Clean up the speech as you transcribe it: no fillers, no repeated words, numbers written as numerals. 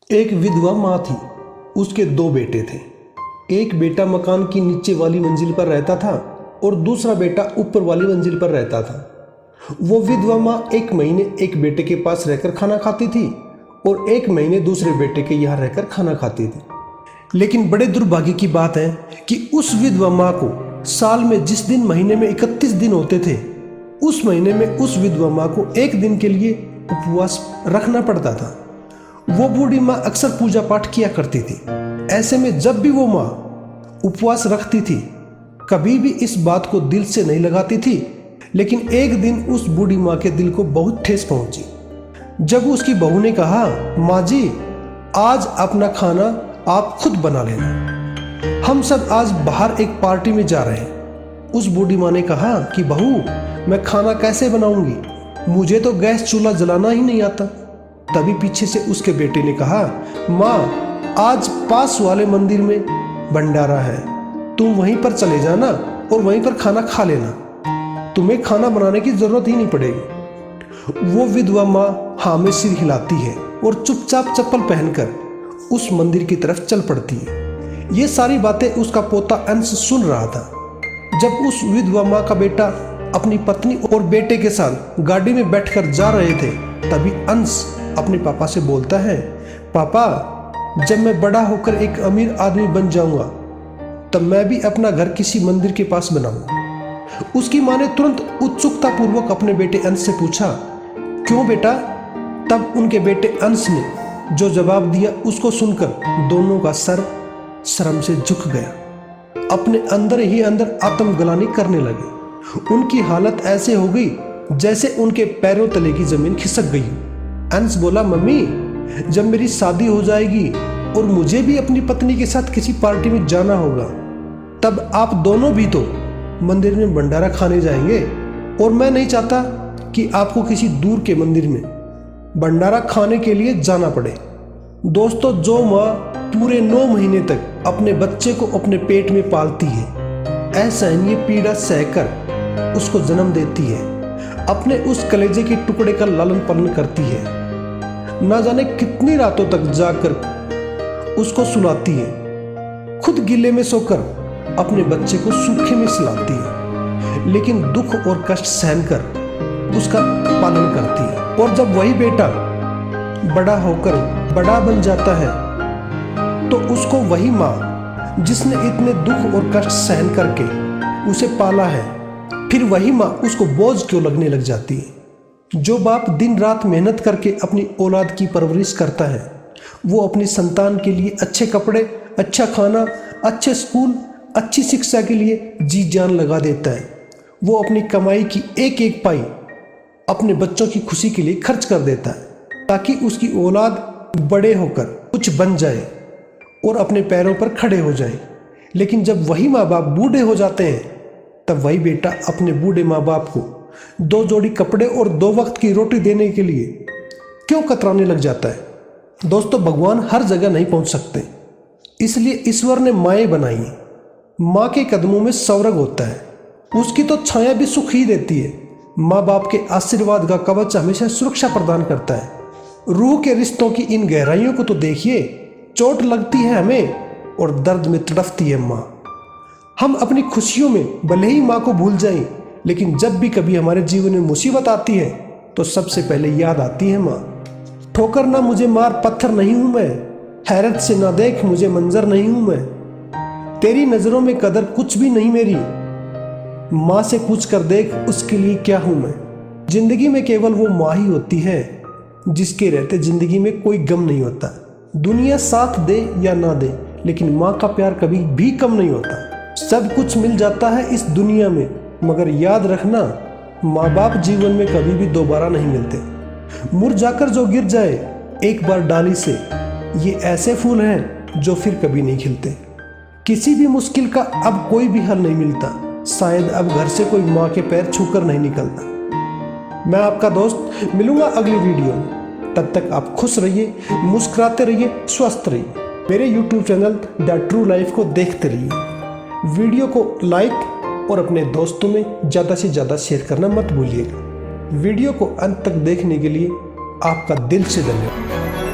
एक विधवा माँ थी। उसके दो बेटे थे। एक बेटा मकान की नीचे वाली मंजिल पर रहता था और दूसरा बेटा ऊपर वाली मंजिल पर रहता था। वो विधवा माँ एक महीने एक बेटे के पास रहकर खाना खाती थी और एक महीने दूसरे बेटे के यहाँ रहकर खाना खाती थी। लेकिन बड़े दुर्भाग्य की बात है कि उस विधवा माँ को साल में जिस दिन महीने में 31 दिन होते थे, उस महीने में उस विधवा माँ को एक दिन के लिए उपवास रखना पड़ता था। वो बूढ़ी माँ अक्सर पूजा पाठ किया करती थी। ऐसे में जब भी वो माँ उपवास रखती थी, कभी भी इस बात को दिल से नहीं लगाती थी। लेकिन एक दिन उस बूढ़ी माँ के दिल को बहुत ठेस पहुंची जब उसकी बहू ने कहा, माँ जी, आज अपना खाना आप खुद बना लेना, हम सब आज बाहर एक पार्टी में जा रहे हैं। उस बूढ़ी माँ ने कहा कि बहू, मैं खाना कैसे बनाऊंगी, मुझे तो गैस चूल्हा जलाना ही नहीं आता। तभी पीछे से उसके बेटे ने कहा, माँ, आज पास वाले मंदिर में भंडारा है, तुम वहीं पर चले जाना और वहीं पर खाना खा लेना, तुम्हें खाना बनाने की जरूरत ही नहीं पड़ेगी। वो विधवा माँ हाँ में सिर हिलाती है और चुपचाप चप्पल पहनकर उस मंदिर की तरफ चल पड़ती है। ये सारी बातें उसका पोता अंश सुन रहा था। जब उस विधवा माँ का बेटा अपनी पत्नी और बेटे के साथ गाड़ी में बैठकर जा रहे थे, तभी अंश अपने पापा से बोलता है, पापा, जब मैं बड़ा होकर एक अमीर आदमी बन जाऊंगा तब मैं भी अपना घर किसी मंदिर के पास बनाऊंगा। उसकी माँ ने तुरंत उत्सुकता पूर्वक अपने बेटे अंश से पूछा, क्यों बेटा? तब उनके बेटे अंश ने जो जवाब दिया उसको सुनकर दोनों का सर शर्म से झुक गया। अपने अंदर ही अंदर आत्मग्लानि करने लगे। उनकी हालत ऐसे हो गई जैसे उनके पैरों तले की जमीन खिसक गई। अंश बोला, मम्मी, जब मेरी शादी हो जाएगी और मुझे भी अपनी पत्नी के साथ किसी पार्टी में जाना होगा, तब आप दोनों भी तो मंदिर में भंडारा खाने जाएंगे और मैं नहीं चाहता कि आपको किसी दूर के मंदिर में भंडारा खाने के लिए जाना पड़े। दोस्तों, जो माँ पूरे 9 महीने तक अपने बच्चे को अपने पेट में पालती है, असहनीय पीड़ा सहकर उसको जन्म देती है, अपने उस कलेजे के टुकड़े का लालन पालन करती है, ना जाने कितनी रातों तक जाकर उसको सुलाती है, खुद गिले में सोकर अपने बच्चे को सूखे में सुलाती है, लेकिन दुख और कष्ट सहन कर उसका पालन करती है। और जब वही बेटा बड़ा होकर बड़ा बन जाता है तो उसको वही माँ जिसने इतने दुख और कष्ट सहन करके उसे पाला है, फिर वही माँ उसको बोझ क्यों लगने लग जाती है। जो बाप दिन रात मेहनत करके अपनी औलाद की परवरिश करता है, वो अपनी संतान के लिए अच्छे कपड़े, अच्छा खाना, अच्छे स्कूल, अच्छी शिक्षा के लिए जी जान लगा देता है। वो अपनी कमाई की एक एक पाई अपने बच्चों की खुशी के लिए खर्च कर देता है ताकि उसकी औलाद बड़े होकर कुछ बन जाए और अपने पैरों पर खड़े हो जाए। लेकिन जब वही माँ बाप बूढ़े हो जाते हैं, तब वही बेटा अपने बूढ़े माँ बाप को 2 जोड़ी कपड़े और 2 वक्त की रोटी देने के लिए क्यों कतराने लग जाता है। दोस्तों, भगवान हर जगह नहीं पहुंच सकते, इसलिए ईश्वर ने माएँ बनाई हैं। माँ के कदमों में स्वर्ग होता है, उसकी तो छाया भी सुख ही देती है। माँ बाप के आशीर्वाद का कवच हमेशा सुरक्षा प्रदान करता है। रूह के रिश्तों की इन गहराइयों को तो देखिए, चोट लगती है हमें और दर्द में तड़पती है माँ। हम अपनी खुशियों में भले ही माँ को भूल जाएं, लेकिन जब भी कभी हमारे जीवन में मुसीबत आती है तो सबसे पहले याद आती है माँ। ठोकर ना मुझे मार, पत्थर नहीं हूं मैं, हैरत से ना देख मुझे मंजर नहीं हूं मैं, तेरी नजरों में कदर कुछ भी नहीं मेरी, माँ से पूछ कर देख उसके लिए क्या हूं मैं। जिंदगी में केवल वो माँ ही होती है जिसके रहते जिंदगी में कोई गम नहीं होता। दुनिया साथ दे या ना दे, लेकिन माँ का प्यार कभी भी कम नहीं होता। सब कुछ मिल जाता है इस दुनिया में, मगर याद रखना, माँ बाप जीवन में कभी भी दोबारा नहीं मिलते। मुरझाकर जो गिर जाए एक बार डाली से, ये ऐसे फूल हैं जो फिर कभी नहीं खिलते। किसी भी मुश्किल का अब कोई भी हल नहीं मिलता, शायद अब घर से कोई माँ के पैर छूकर नहीं निकलता। मैं आपका दोस्त मिलूंगा अगली वीडियो में। तब तक आप खुश रहिए, मुस्कुराते रहिए, स्वस्थ रहिए। मेरे YouTube channel the true life को देखते रहिए। वीडियो को लाइक और अपने दोस्तों में ज़्यादा से ज़्यादा शेयर करना मत भूलिएगा। वीडियो को अंत तक देखने के लिए आपका दिल से धन्यवाद।